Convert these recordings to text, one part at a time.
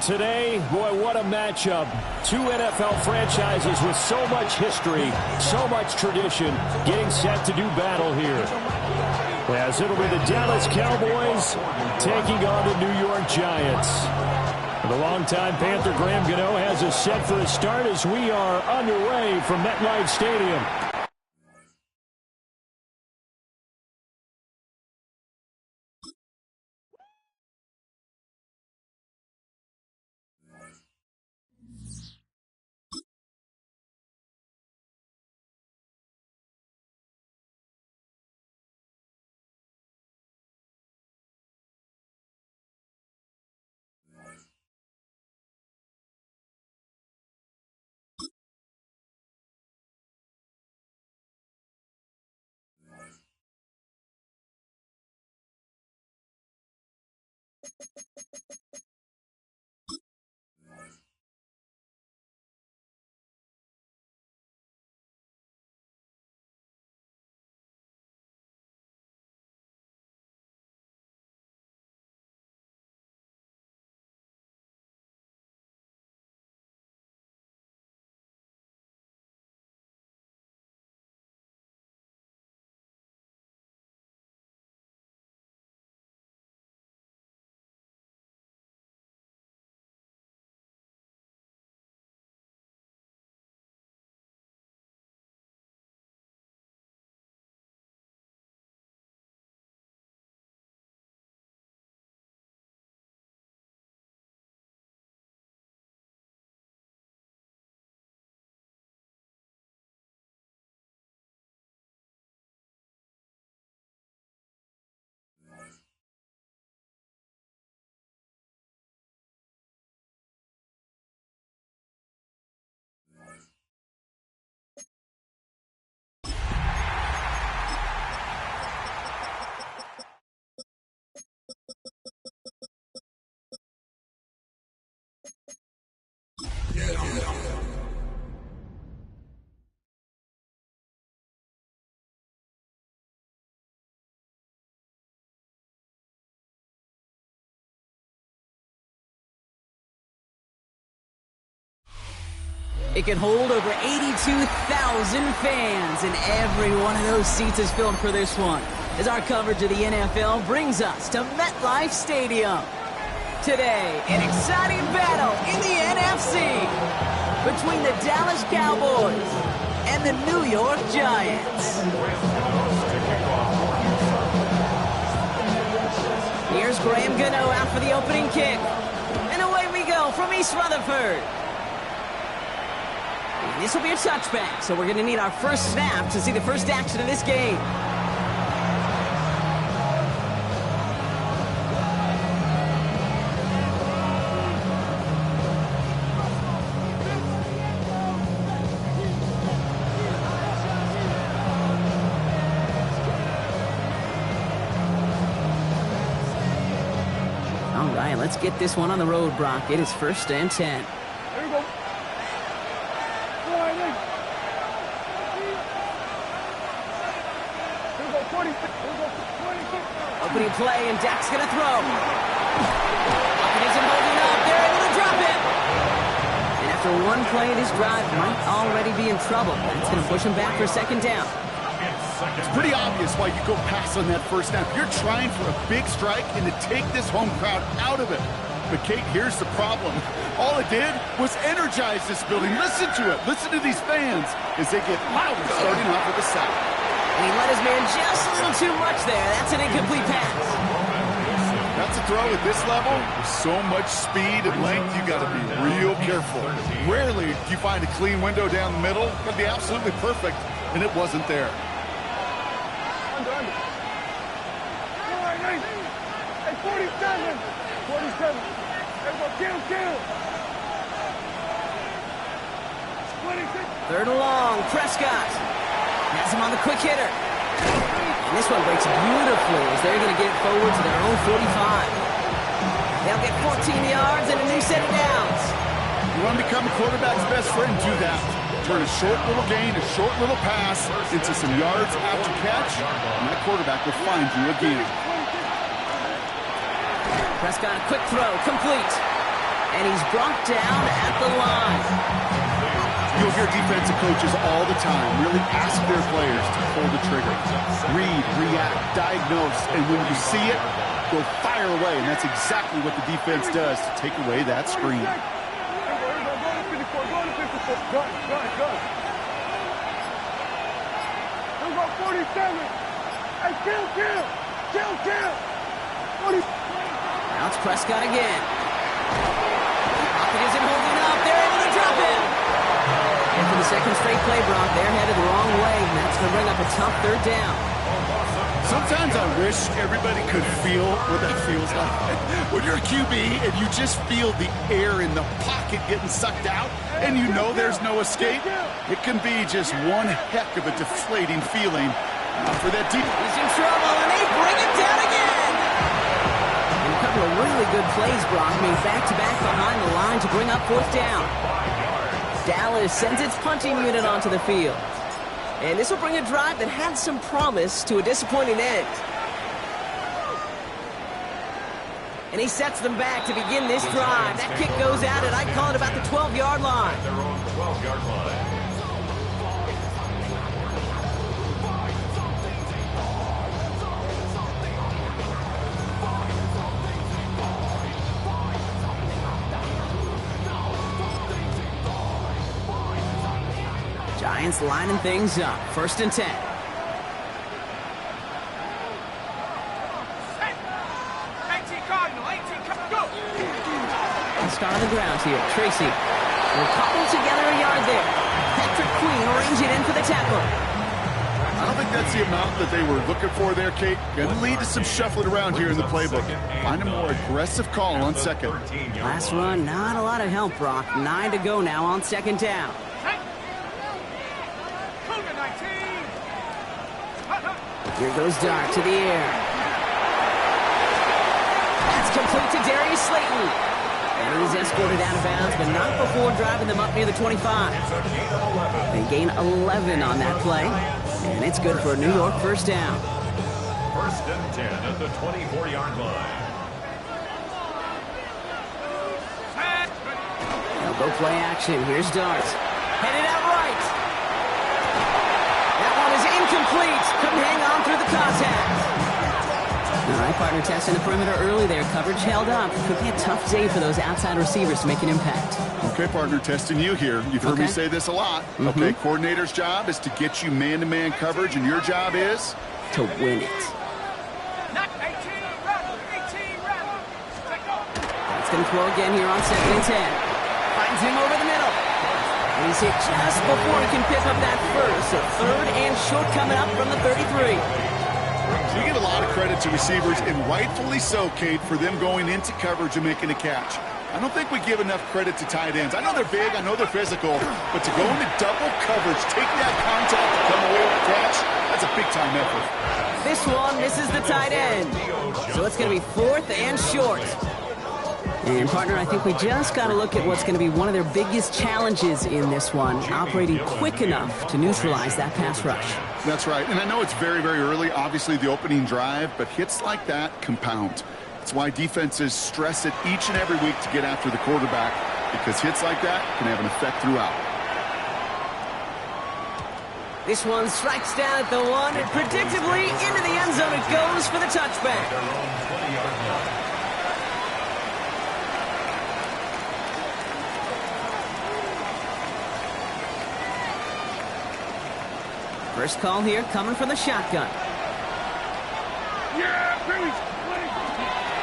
today, boy, what a matchup. Two NFL franchises with so much history, so much tradition, getting set to do battle here. As it'll be the Dallas Cowboys taking on the New York Giants. The longtime Panther Graham Gano has us set for a start as we are underway from MetLife Stadium. It can hold over 82,000 fans, and every one of those seats is filled for this one, as our coverage of the NFL brings us to MetLife Stadium. Today, an exciting battle in the NFC between the Dallas Cowboys and the New York Giants. Here's Graham Gano out for the opening kick. And away we go from East Rutherford. And this will be a touchback, so we're going to need our first snap to see the first action of this game. All right, let's get this one on the road, Brock. It is 1st and 10. Opening play, and Dak's going to throw. It isn't holding up. They're able to drop it. And after one play, this drive might already be in trouble. That's going to push him back for 2nd down. It's pretty obvious why you go pass on that first snap. You're trying for a big strike and to take this home crowd out of it. But, Kate, here's the problem. All it did was energize this building. Listen to it. Listen to these fans as they get loud starting off with the sack. And he let his man just a little too much there. That's an incomplete pass. That's a throw at this level. With so much speed and length, you got to be real careful. Rarely do you find a clean window down the middle. It'd be absolutely perfect, and it wasn't there. Hey, 47. 47. Everybody, kill. 3rd and long. Prescott has him on the quick hitter. And this one breaks beautifully as they're going to get it forward to their own 45. They'll get 14 yards and a new set of downs. You want to become a quarterback's best friend, do that. Turn a short little gain, a short little pass into some yards after catch, and that quarterback will find you again. Prescott, a quick throw, complete. And he's brought down at the line. You'll hear defensive coaches all the time really ask their players to pull the trigger. Read, react, diagnose, and when you see it, go fire away. And that's exactly what the defense does to take away that screen. Number 47. Hey, kill. Now it's Prescott again. Pocket isn't holding up. They're able to drop him. And for the second straight play, Brock, they're headed the wrong way. And that's going to bring up a tough third down. Sometimes I wish everybody could feel what that feels like. When you're a QB and you just feel the air in the pocket getting sucked out and you know there's no escape, it can be just one heck of a deflating feeling. For that deep. He's in trouble, and they bring him down again. And a couple of really good plays, Brock, made back-to-back behind the line to bring up fourth down. Dallas sends its punting unit onto the field. And this will bring a drive that had some promise to a disappointing end. And he sets them back to begin this drive. That kick goes out, and I'd call it about the 12-yard line. They're on the 12-yard line. Giants lining things up. 1st and 10. Start on the ground here. Tracy will cobble together a yard there. Patrick Queen will range it in for the tackle. I don't think that's the amount that they were looking for there, Kate. Going to lead to some shuffling around here in the playbook. Find a more aggressive call on second. Last run, not a lot of help, Brock. 9 to go now on 2nd down. Here goes Dart to the air. That's complete to Darius Slayton. And he's escorted out of bounds, but not before driving them up near the 25. They gain 11 on that play, and it's good for a New York 1st down. 1st and 10 at the 24-yard line. They'll go play action. Here's Dart. Headed out right. That one is incomplete. Couldn't hang on through the contact. All right, partner, testing the perimeter early there. Coverage held up. Could be a tough day for those outside receivers to make an impact. Okay, partner, testing you here. You've heard me say this a lot. Okay, coordinator's job is to get you man-to-man coverage, and your job is? To win it. It's going to throw again here on 2nd and 10. Finds him over the middle. And he's hit just before he can pick up that first. So 3rd and short coming up from the 33. We give a lot of credit to receivers, and rightfully so, Kate, for them going into coverage and making a catch. I don't think we give enough credit to tight ends. I know they're big, I know they're physical, but to go into double coverage, take that contact, and come away with a catch, that's a big-time effort. This one misses the tight end. So it's going to be 4th and short. And, partner, I think we just got to look at what's going to be one of their biggest challenges in this one, operating quick enough to neutralize that pass rush. That's right, and I know it's very, very early, obviously the opening drive, but hits like that compound. That's why defenses stress it each and every week to get after the quarterback, because hits like that can have an effect throughout. This one strikes down at the 1, and predictably into the end zone it goes for the touchback. First call here coming from the shotgun.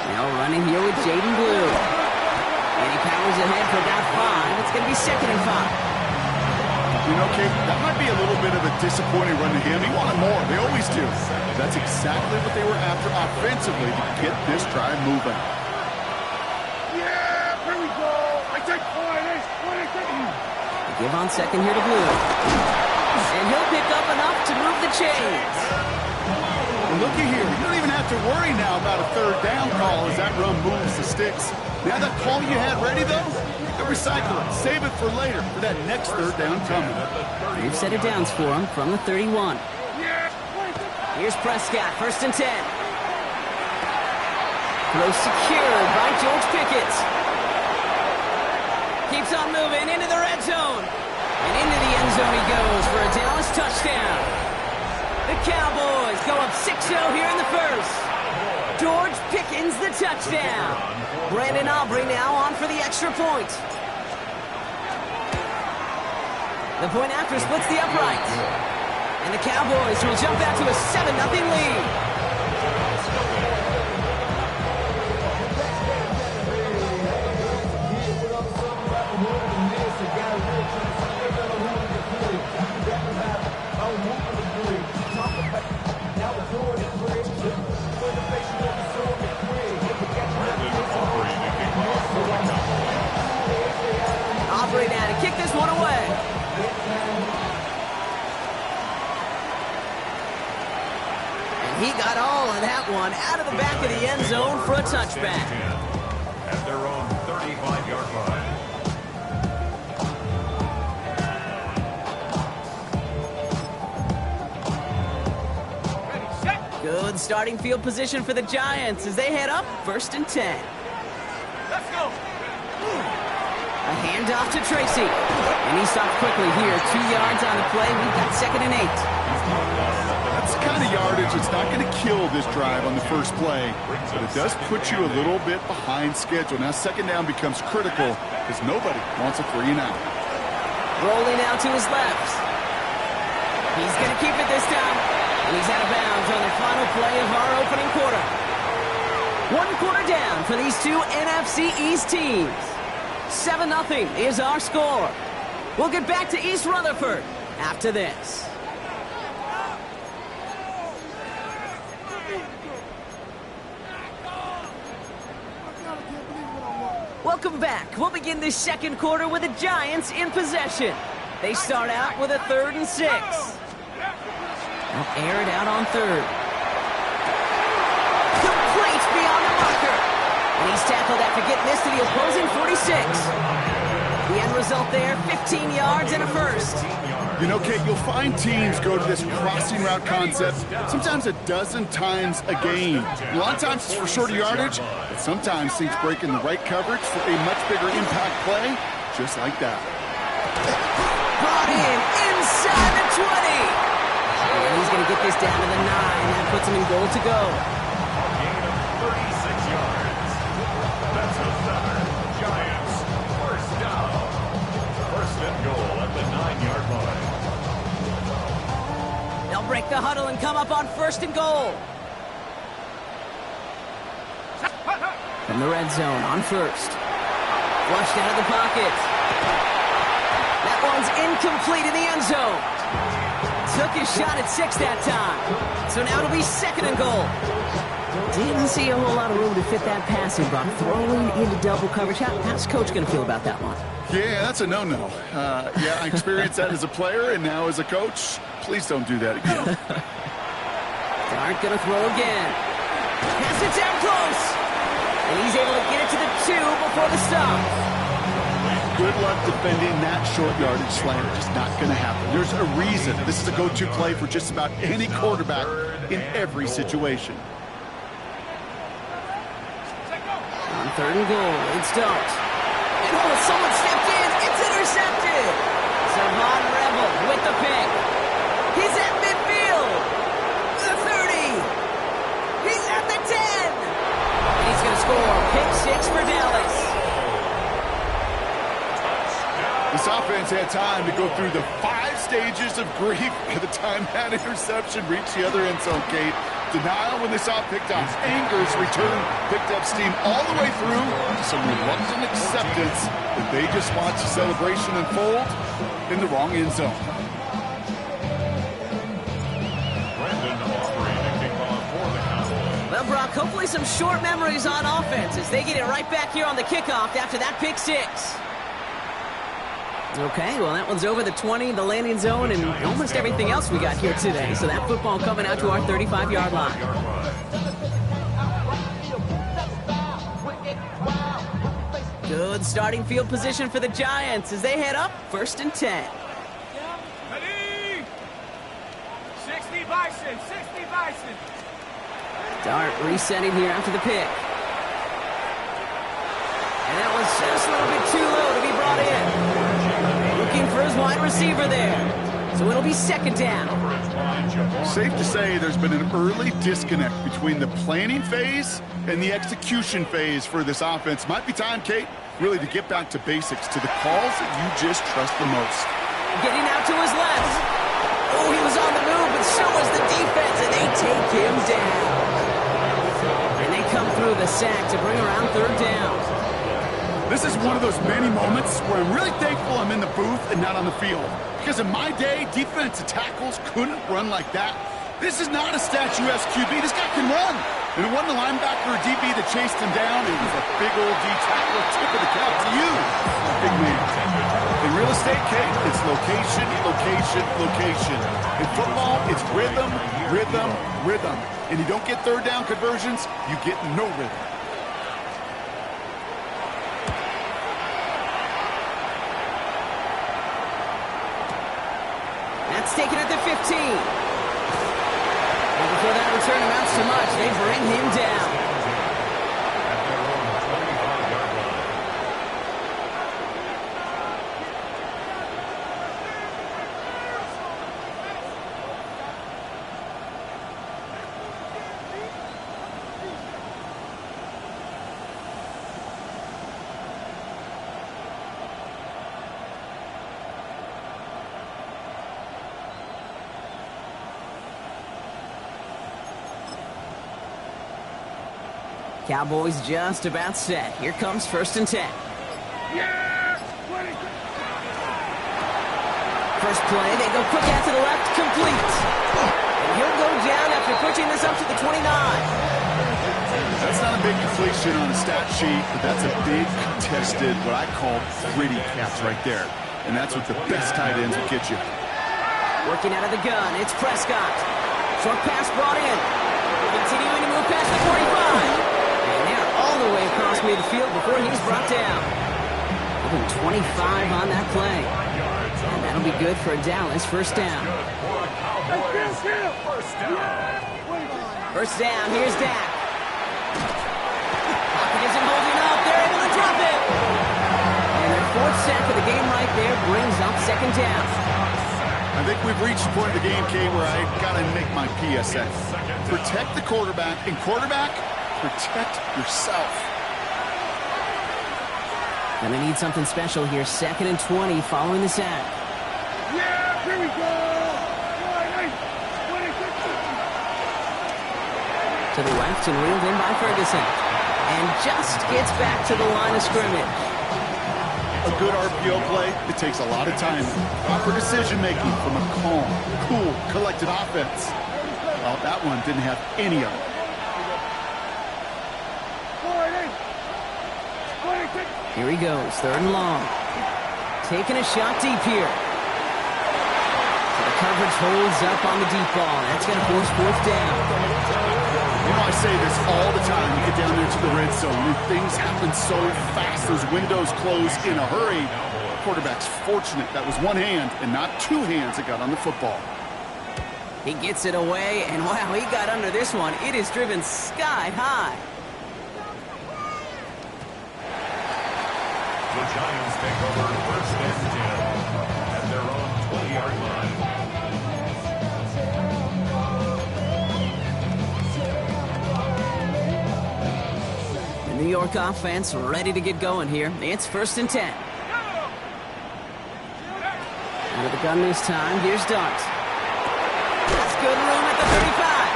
Now running here with Jaden Blue. And he powers ahead for about 5. It's going to be 2nd and 5. You know, Kate, that might be a little bit of a disappointing run to him. He wanted more. They always do. That's exactly what they were after offensively to get this drive moving. Yeah, here we go. I take point. Give on 2nd here to Blue. And he'll pick up enough to move the chains. And looky here, you don't even have to worry now about a 3rd down call as that run moves the sticks. Now that call you had ready, though, you can recycle it. Save it for later for that next 3rd down coming. They've set it downs for him from the 31. Here's Prescott, 1st and 10. Throw secured by George Pickett. keeps on moving into the red zone. And into the end zone he goes for a Dallas touchdown. The Cowboys go up 6-0 here in the first. George Pickens the touchdown. Brandon Aubrey now on for the extra point. The point after splits the upright. And the Cowboys will jump out to a 7-0 lead. Aubrey now to kick this one away. And he got all of that one out of the back of the end zone for a touchback. At their own 35-yard line. Good starting field position for the Giants as they head up 1st and 10. Let's go. A handoff to Tracy. And he stopped quickly here. 2 yards on the play. We've got 2nd and 8. That's the kind of yardage that's not going to kill this drive on the first play, but it does put you a little bit behind schedule. Now 2nd down becomes critical because nobody wants a 3-and-out. Rolling out to his left. He's going to keep it this time. And he's out of bounds on the final play of our opening quarter. 1 quarter down for these two NFC East teams. 7-0 is our score. We'll get back to East Rutherford after this. Welcome back. We'll begin this second quarter with the Giants in possession. They start out with a 3rd and 6. They'll air it out on 3rd. Complete beyond the marker. And he's tackled after getting this to the opposing 46. The end result there, 15 yards and a first. You know, Kate, you'll find teams go to this crossing route concept sometimes a dozen times a game. A lot of times it's for shorter yardage, but sometimes things break in the right coverage for a much bigger impact play, just like that. Brought in inside the 20. And he's going to get this down to the 9. That puts him in goal to go. Gain of 36 yards. That's a 7. Giants, 1st down. 1st and goal at the 9-yard line. They'll break the huddle and come up on 1st and goal. From the red zone on 1st. Flushed out of the pocket. That one's incomplete in the end zone. Took his shot at 6 that time. So now it'll be 2nd and goal. Didn't see a whole lot of room to fit that passing, Brock. Throwing into double coverage. How's Coach going to feel about that one? Yeah, that's a no-no. Yeah, I experienced that as a player and now as a coach. Please don't do that again. Dart going to throw again. Pass it down close. And he's able to get it to the 2 before the stop. Good luck defending that short yardage slant. Just not going to happen. There's a reason this is a go-to play for just about any quarterback in every situation. On 3rd and goal, it's Dart. And oh, someone stepped in. It's intercepted. Savon Rebel with the pick. He's at midfield. The 30. He's at the 10. And he's going to score. Pick 6 for Dallas. This offense had time to go through the 5 stages of grief by the time that interception reached the other end zone, Kate. Denial when they saw it picked off. Anger's return picked up steam all the way through to some reluctant acceptance that they just watched the celebration unfold in the wrong end zone. Well, Brock, hopefully some short memories on offense as they get it right back here on the kickoff after that pick 6. Okay, well, that one's over the 20, the landing zone, and almost everything else we got here today. So that football coming out to our 35-yard line. Good starting field position for the Giants as they head up 1st and 10. Ready? 60 Bison, 60 Bison. Dart resetting here after the pick. And that was just a little bit too low to be brought in. wide receiver there. So it'll be second down. Safe to say there's been an early disconnect between the planning phase and the execution phase for this offense. Might be time, Kate, really to get back to basics, to the calls that you just trust the most. Getting out to his left. Oh, he was on the move, but so was the defense, and they take him down. And they come through the sack to bring around third down. This is one of those many moments where I'm really thankful I'm in the booth and not on the field. Because in my day, defensive tackles couldn't run like that. This is not a statuesque QB. This guy can run. And it wasn't a linebacker or DB that chased him down. It was a big old D tackle. Tip of the cap to you, big man. In real estate, Kate, it's location, location, location. In football, it's rhythm, rhythm, rhythm. And you don't get third down conversions, you get no rhythm. That's taken at the 15. And before that return amounts to much, they bring him down. Cowboys just about set. Here comes 1st and 10. First play, they go quick out to the left, complete. And he'll go down after pushing this up to the 29. That's not a big completion on the stat sheet, but that's a big contested, what I call gritty catch right there. And that's what the best tight ends will get you. Working out of the gun, it's Prescott. Short pass brought in. Continuing to move past the 45. All the way across midfield before he's brought down. Give him 25 on that play. And that'll be good for Dallas. First down. First down. Here's Dak. Pocket isn't holding up. They're able to drop it. And their 4th sack of the game right there brings up second down. I think we've reached the point of the game, Kate, where I got to make my PSA. Protect the quarterback. And quarterback, protect yourself. And they need something special here. 2nd and 20 following the sack. Yeah, here we go. To the left and reeled in by Ferguson. And just gets back to the line of scrimmage. A good RPO play, it takes a lot of time. Proper decision-making from a calm, cool, collected offense. Well, that one didn't have any of it. Here he goes, 3rd and long. Taking a shot deep here. So the coverage holds up on the deep ball. That's going to force 4th down. You know, I say this all the time. You get down there to the red zone, and things happen so fast. Those windows close in a hurry. The quarterback's fortunate that was one hand and not 2 hands that got on the football. He gets it away, and wow, he got under this one. It is driven sky high. The Giants take over 1st and 10 at their own 20-yard line. The New York offense ready to get going here. It's 1st and 10. Out of the gun this time, here's Dart. That's good room at the 35.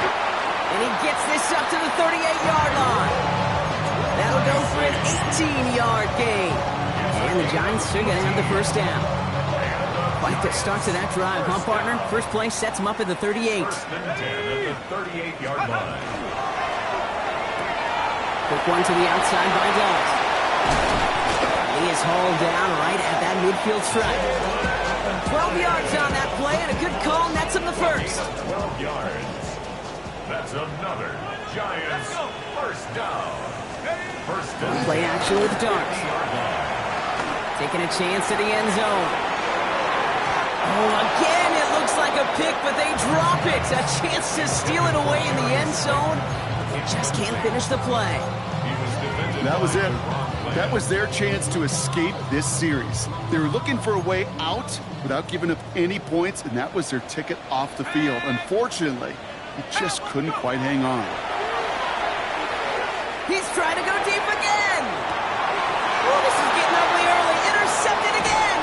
And he gets this up to the 38-yard line. That'll go for an 18-yard gain. And the Giants are going to have the first down. Quite the start to that drive, huh, partner? First play sets him up at the 38. 1st and 10 at the 38-yard line. Quick one to the outside by Dawes. He is hauled down right at that midfield stripe. 12 yards on that play, and a good call nets him the first. 12 yards. That's another Giants first down. First down. Play action with Dart. Taking a chance at the end zone. Oh, again, it looks like a pick, but they drop it. A chance to steal it away in the end zone. They just can't finish the play. That was it. That was their chance to escape this series. They were looking for a way out without giving up any points, and that was their ticket off the field. Unfortunately, he just couldn't quite hang on. He's trying to go deep again. Oh, this is getting ugly early. Intercepted again.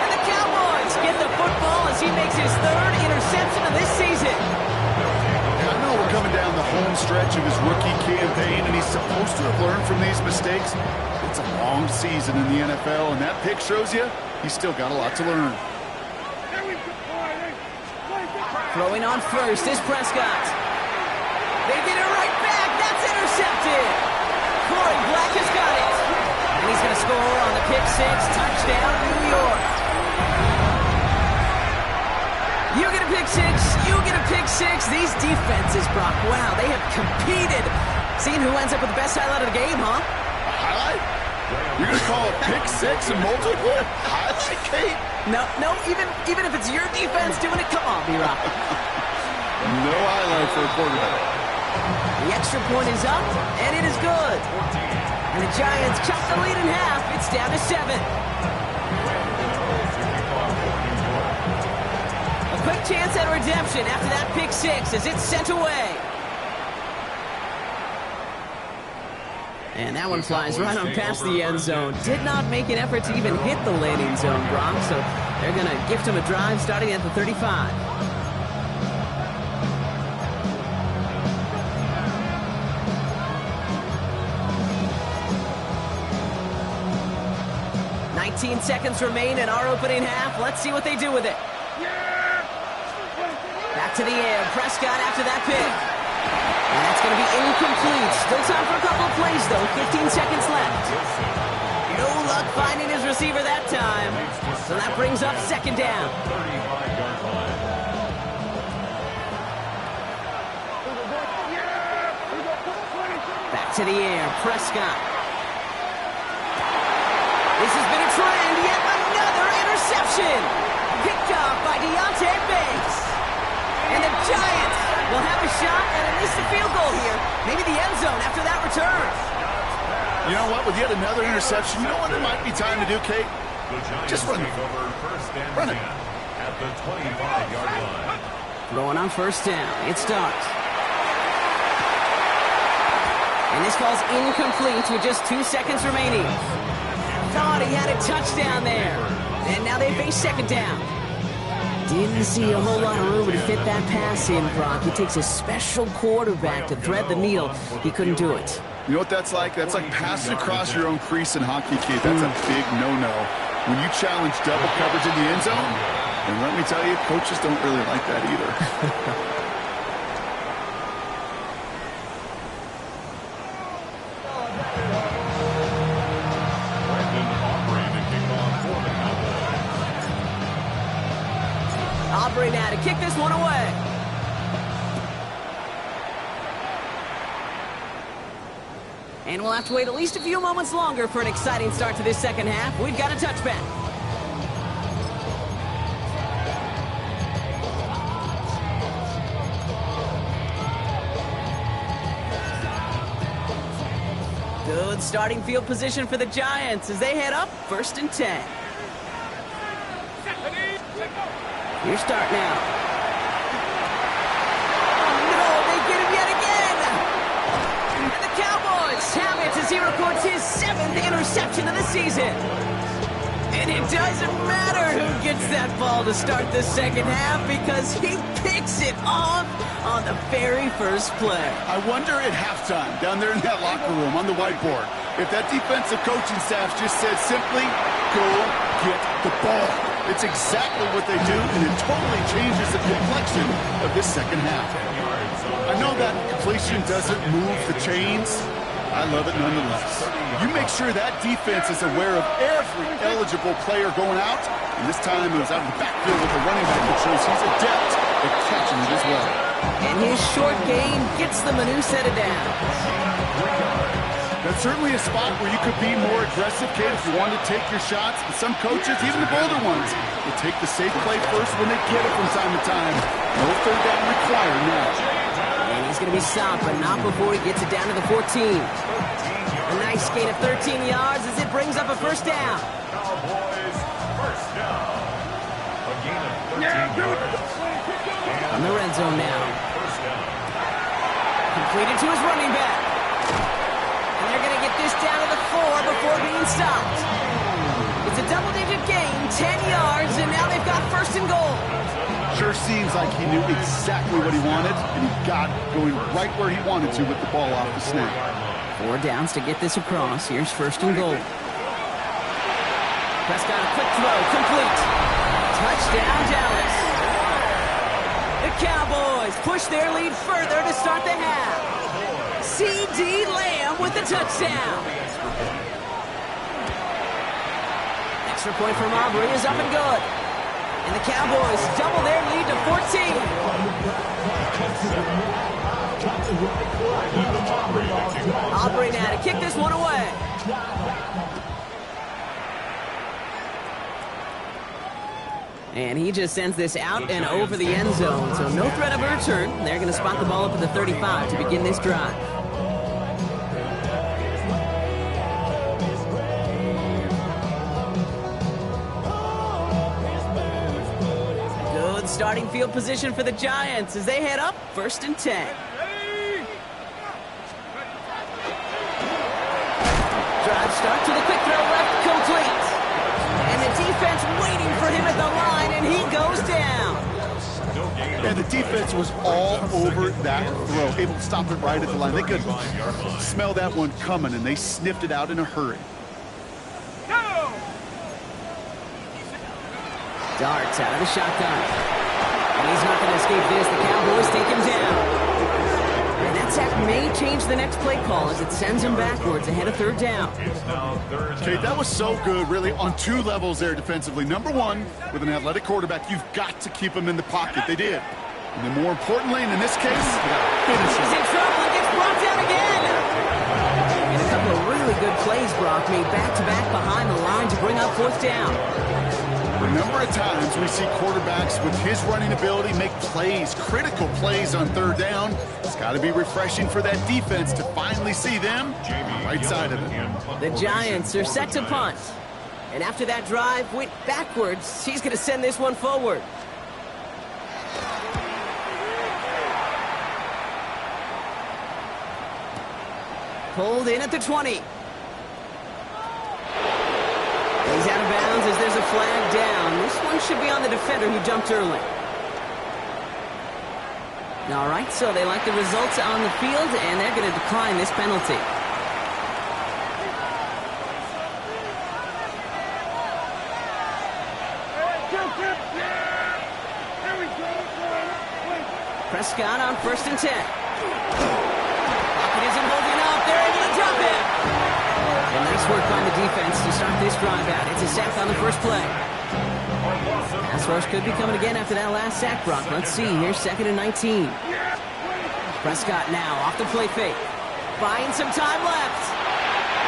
And the Cowboys get the football as he makes his third interception of this season. I know we're coming down the home stretch of his rookie campaign, and he's supposed to have learned from these mistakes. It's a long season in the NFL, and that pick shows you he's still got a lot to learn. Throwing on first is Prescott. They get it right back. That's intercepted. Corey Black has got it. And he's going to score on the pick six. Touchdown, New York. You get a pick six. You get a pick six. These defenses, Brock, wow, they have competed. Seeing who ends up with the best highlight of the game, huh? A highlight? You're going to call a pick six and multiple? Highlight, Kate? No, even if it's your defense doing it, come on, B-Rock. No highlight for a quarterback. The extra point is up, and it is good. And the Giants cut the lead in half. It's down to 7. A quick chance at redemption after that pick six as it's sent away. And that one flies right on past the end zone. Did not make an effort to even hit the landing zone, Brock. So they're going to gift him a drive starting at the 35. Seconds remain in our opening half. Let's see what they do with it. Back to the air. Prescott after that pick. And that's going to be incomplete. Still time for a couple of plays, though. 15 seconds left. No luck finding his receiver that time. So that brings up second down. Back to the air. Prescott. This has been a trend, yet another interception. Picked off by Deontay Banks. And the Giants will have a shot at least a field goal here. Maybe the end zone after that return. You know what? With yet another interception, you know what it might be time to do, Kate? Just run it. Run it. At the 25-yard line. Throwing on first down. It starts. And this ball's incomplete with just 2 seconds remaining. Thought he had a touchdown there. And now they face second down. Didn't see a whole lot of room to fit that pass in, Brock. It takes a special quarterback to thread the needle. He couldn't do it. You know what that's like? That's like passing across your own crease in hockey, Kate. That's a big no-no. When you challenge double coverage in the end zone, and let me tell you, coaches don't really like that either. Now to kick this one away. And we'll have to wait at least a few moments longer for an exciting start to this second half. We've got a touchback. Good starting field position for the Giants as they head up 1st and 10. Your start now. Oh, no, they get him yet again. And the Cowboys have it as he records his 7th interception of the season. And it doesn't matter who gets that ball to start the second half because he picks it off on the very first play. I wonder at halftime, down there in that locker room on the whiteboard, if that defensive coaching staff just said simply, go get the ball. It's exactly what they do, and it totally changes the complexion of this second half. I know that completion doesn't move the chains. I love it nonetheless. You make sure that defense is aware of every eligible player going out, and this time it was out of the backfield with the running back that shows he's adept at catching it as well. And his short gain gets them a new set of downs. That's certainly a spot where you could be more aggressive, kid, if you want to take your shots. But some coaches, even the bolder ones, will take the safe play first when they get it from time to time. No third down required now. And he's going to be stopped, but not before he gets it down to the 14. A nice gain of 13 yards as it brings up a first down. Cowboys, first down. A gain of 13 yards. On the red zone now. First down. Completed to his running back. And they're going to get this down to the 4 before being stopped. It's a double-digit gain, 10 yards, and now they've got first and goal. Sure seems like he knew exactly what he wanted, and he got going right where he wanted to with the ball off the snap. 4 downs to get this across. Here's first and goal. Prescott, a quick throw, complete. Touchdown, Dallas. The Cowboys push their lead further to start the half. C.D. Lamb with the touchdown. Extra point from Aubrey is up and good. And the Cowboys double their lead to 14. Aubrey now to kick this one away. And he just sends this out and over the end zone. So no threat of a return. They're going to spot the ball up at the 35 to begin this drive. Good starting field position for the Giants as they head up first and 10. Drive start to the quick throw left, complete. And the defense waiting for him at the line, and he goes down. And the defense was all over that throw, able to stop it right at the line. They could smell that one coming, and they sniffed it out in a hurry. Darts out of the shotgun. And he's not going to escape this. The Cowboys take him down. And that sack may change the next play call as it sends him backwards ahead of third down. Okay, that was so good, really, on 2 levels there defensively. Number 1, with an athletic quarterback, you've got to keep him in the pocket. They did. And then more importantly, and in this case, you got to finish He's him. in trouble and gets brought down again. And a couple of really good plays, Brock, made back-to-back behind the line to bring up fourth down. A number of times we see quarterbacks with his running ability make plays, critical plays on third down. It's got to be refreshing for that defense to finally see them on the right side of it. The Giants are set to punt. And after that drive went backwards, he's going to send this one forward. Pulled in at the 20. He's out of bounds as there's a flag down. This one should be on the defender who jumped early. All right, so they like the results on the field, and they're going to decline this penalty. Prescott on first and 10. Pocket isn't holding up. They're able to drop it. And nice work by the defense to start this drive out. It's a sack on the first play. Pass rush could be coming again after that last sack, Brock. Let's see. Here's 2nd and 19. Prescott now off the play fake. Buying some time left.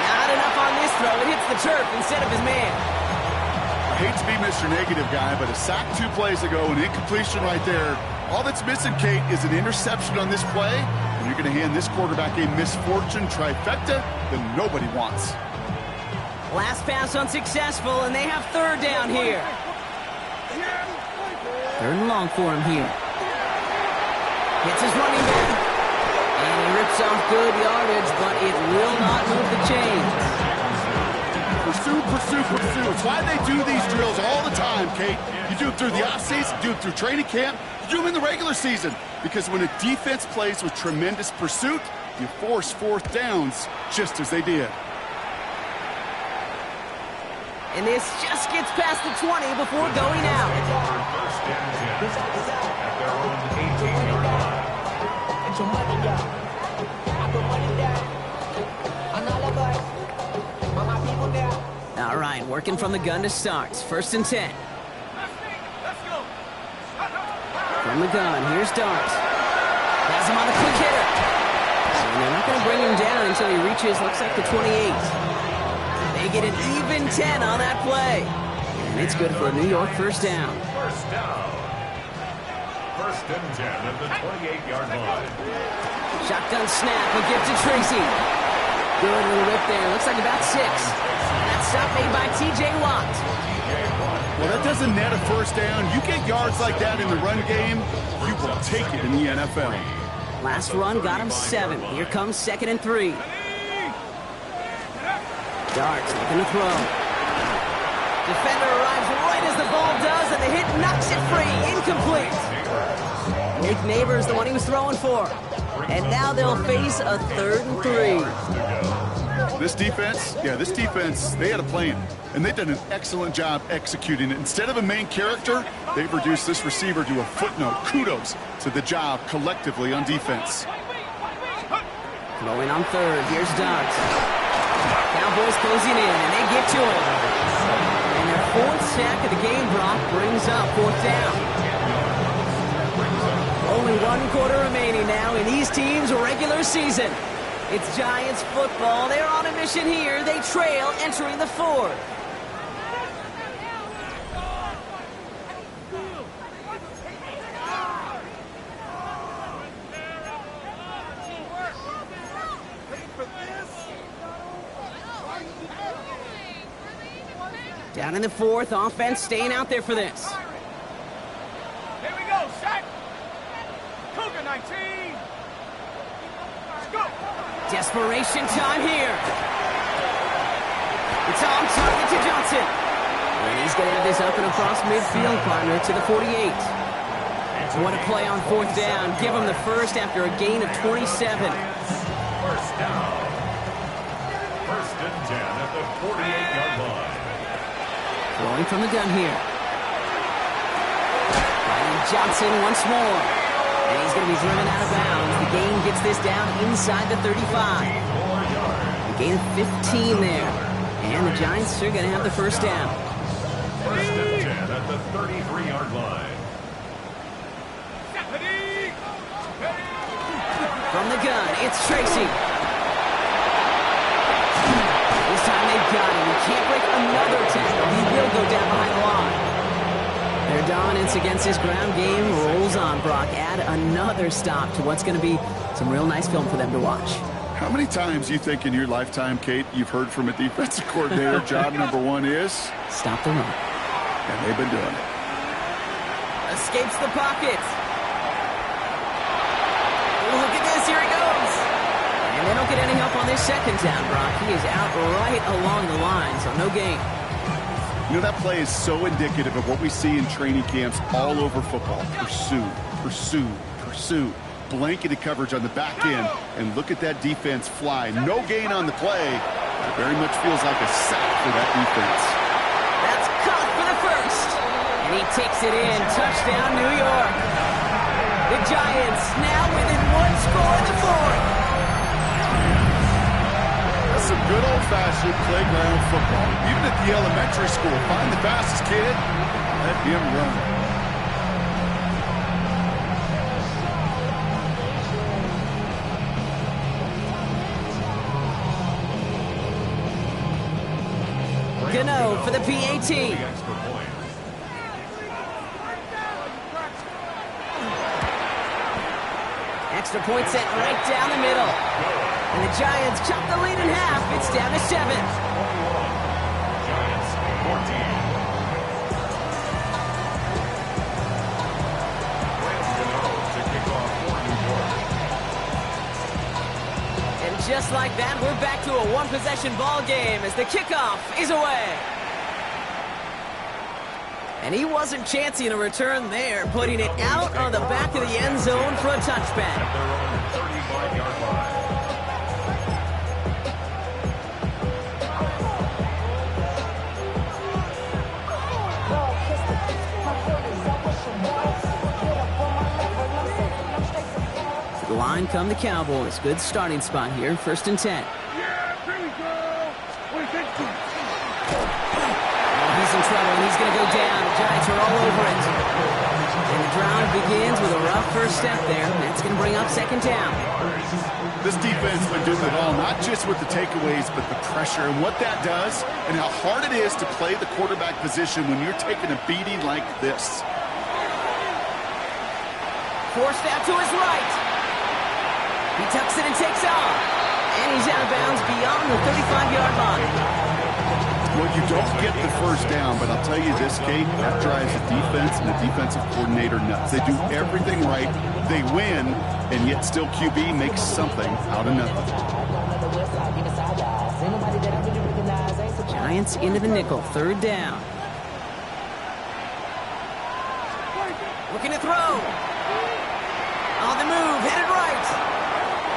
Not enough on this throw. It hits the turf instead of his man. I hate to be Mr. Negative guy, but a sack 2 plays ago, an incompletion right there. All that's missing, Kate, is an interception on this play, and you're going to hand this quarterback a misfortune trifecta that nobody wants. Last pass unsuccessful, and they have third down here. Third and long for him here. Hits his running back. And he rips off good yardage, but it will not move the chains. Pursue, pursue, pursue. It's why they do these drills all the time, Kate. You do it through the offseason, you do it through training camp, you do them in the regular season. Because when a defense plays with tremendous pursuit, you force 4th downs just as they did. And this just gets past the 20 before going out. First and 10 at their own 18-yard line. All right, working from the gun to start. First and 10. From the gun, here's Dart. Has him on a quick hitter. And they're not going to bring him down until he reaches, looks like the 28. They get an even 10 on that play. And it's good for a New York first down. First down. First and 10 at the 28-yard line. Shotgun snap, a gift to Tracy. Good little rip there. Looks like about 6. That stop made by T.J. Watt. Well, that doesn't net a first down. You get yards like that in the run game, you will take it in the NFL. Last run got him 7. Here comes 2nd and 3. Darts looking to throw. Defender arrives right as the ball does, and the hit knocks it free. Incomplete. Nick Neighbors, the one he was throwing for. And now they'll face a 3rd and 3. This defense, they had a plan. And they've done an excellent job executing it. Instead of a main character, they've reduced this receiver to a footnote. Kudos to the job collectively on defense. Throwing on 3rd. Here's Duggs. Cowboys closing in, and they get to him. And their 4th sack of the game, Brock, brings up 4th down. Only 1 quarter remaining now in these teams' regular season. It's Giants football. They're on a mission here. They trail entering the 4th. Down in the 4th, offense staying out there for this. Here we go, set. Cougar 19. Let's go. Desperation time here. It's on target to Johnson. And he's going to have this up and across midfield, partner, to the 48. What a play on 4th down. Give him the first after a gain of 27. First down. 1st and 10 at the 48-yard line. Throwing from the gun here. Finding Johnson once more. And he's going to be driven out of bounds. The gain gets this down inside the 35. The gain of 15 there. And the Giants are going to have the first down. 1st and 10 at the 33-yard line. From the gun, it's Tracy. This time they've got him. He can't break another tackle. He will go down behind the line. Their dominance against this ground game rolls on, Brock. Add another stop to what's going to be some real nice film for them to watch. How many times you think in your lifetime, Kate, you've heard from a defensive coordinator, job number 1 is? Stop the run. And they've been doing it. Escapes the pocket. Look at this. Here he goes. And they don't get any help on this 2nd down, Brock. He is out right along the line, so no gain. You know, that play is so indicative of what we see in training camps all over football. Pursue, pursue, pursue. Blanketed coverage on the back end. And look at that defense fly. No gain on the play. It very much feels like a sack for that defense. That's caught for the first. And he takes it in. Touchdown, New York. The Giants now within 1 score in the 4th. That's some good old-fashioned playground football. Even at the elementary school, find the fastest kid, let him run. Gano for the PAT. Extra point set right down the middle. And the Giants chop the lead in half. It's down to 7. Giants 14. To kick off for New York. And just like that, we're back to a 1-possession ball game as the kickoff is away. And he wasn't chancing a return there, putting it out on the back of the end zone for a touchback. At their own 35-yard line. The line come the Cowboys. Good starting spot here. 1st and 10. Yeah, here we go. What is it? He's in trouble. He's going to go down. The Giants are all over it. And the drive begins with a rough first step there. That's going to bring up 2nd down. This defense has been doing it all, not just with the takeaways, but the pressure and what that does and how hard it is to play the quarterback position when you're taking a beating like this. Forced out to his right. He tucks it and takes off. And he's out of bounds beyond the 35-yard line. Well, you don't get the first down, but I'll tell you this, Kate, that drives the defense and the defensive coordinator nuts. They do everything right. They win, and yet still QB makes something out of nothing. Giants into the nickel, third down. Looking to throw. On the move, headed right.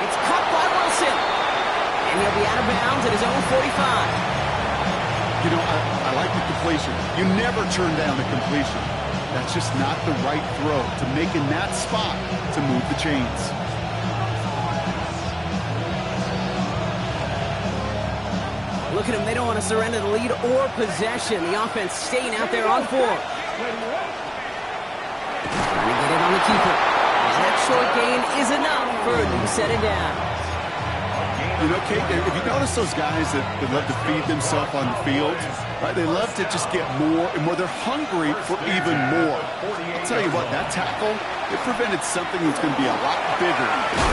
It's caught by Wilson. And he'll be out of bounds at his own 45. You know, I like the completion. You never turn down a completion. That's just not the right throw to make in that spot to move the chains. Look at them. They don't want to surrender the lead or possession. The offense staying out there on four. Trying to get it on the keeper. And that short gain is enough for a new set of downs. You know, Kate, if you notice those guys that love to feed themselves on the field, right? They love to just get more and more. They're hungry for even more. I'll tell you what, that tackle, it prevented something that's going to be a lot bigger.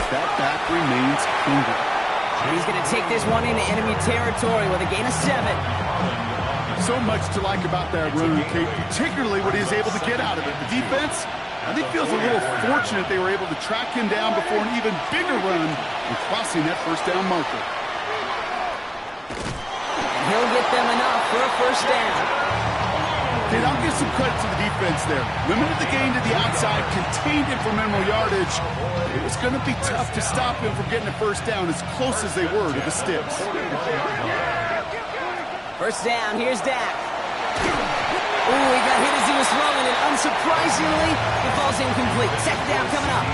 That back remains hungry. And he's going to take this one into enemy territory with a gain of 7. So much to like about that run, Kate, particularly what he was able to get out of it. The defense, I think, feels a little fortunate they were able to track him down before an even bigger run and crossing that first down marker. And he'll get them enough for a first down. Kate, I'll give some credit to the defense there. Limited the gain to the outside, contained him for minimal yardage. It was going to be tough to stop him from getting a first down as close as they were to the sticks. First down, here's Dak. Ooh, he got hit as he was throwing, and unsurprisingly, it falls incomplete. Second down coming up.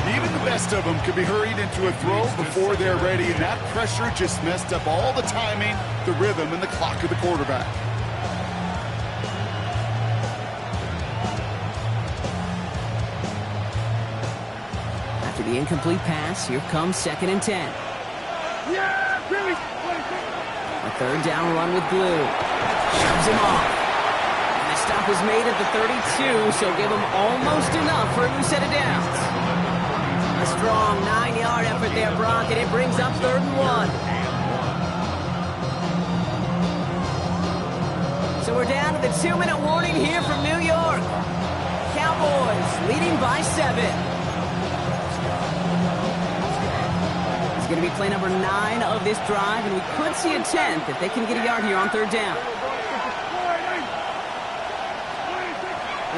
And even the best of them could be hurried into a throw before they're ready, and that pressure just messed up all the timing, the rhythm, and the clock of the quarterback. After the incomplete pass, here comes 2nd and 10. A third down run with Blue. Shoves him off. And the stop is made at the 32, so give him almost enough for a new set of downs. A strong 9-yard effort there, Brock, and it brings up 3rd and 1. So we're down to the 2-minute warning here from New York. Cowboys leading by 7. Going to be play number 9 of this drive, and we could see a 10th if they can get a yard here on 3rd down.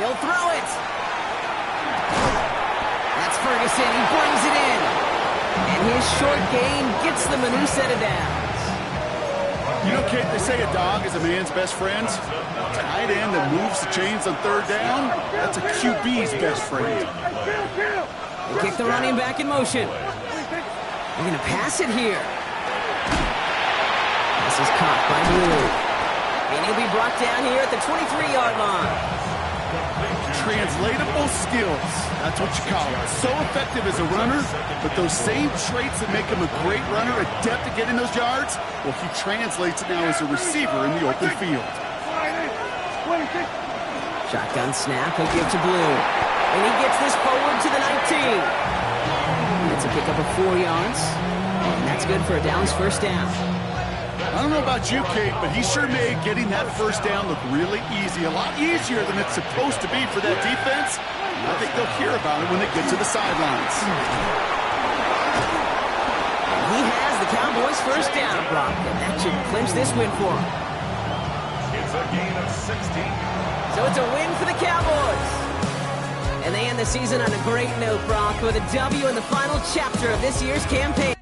He'll throw it. That's Ferguson. He brings it in. And his short gain gets them a new set of downs. You know, Kate, they say a dog is a man's best friend. Tight end that moves the chains on 3rd down, that's a QB's best friend. They kick the running back in motion. They're going to pass it here. This is caught by Blue. And he'll be brought down here at the 23-yard line. Translatable skills. That's what you call it. So effective as a runner, but those same traits that make him a great runner, adept at getting those yards, well, he translates it now as a receiver in the open field. Shotgun snap, he'll give to Blue. And he gets this forward to the 19. It's a pickup of 4 yards, and that's good for a Downs first down. I don't know about you, Kate, but he sure made getting that first down look really easy, a lot easier than it's supposed to be for that defense. And I think they'll hear about it when they get to the sidelines. And he has the Cowboys first down, Brock, and that should clinch this win for him. It's a gain of 16. So it's a win for the Cowboys. And they end the season on a great note, Brock, with a W in the final chapter of this year's campaign.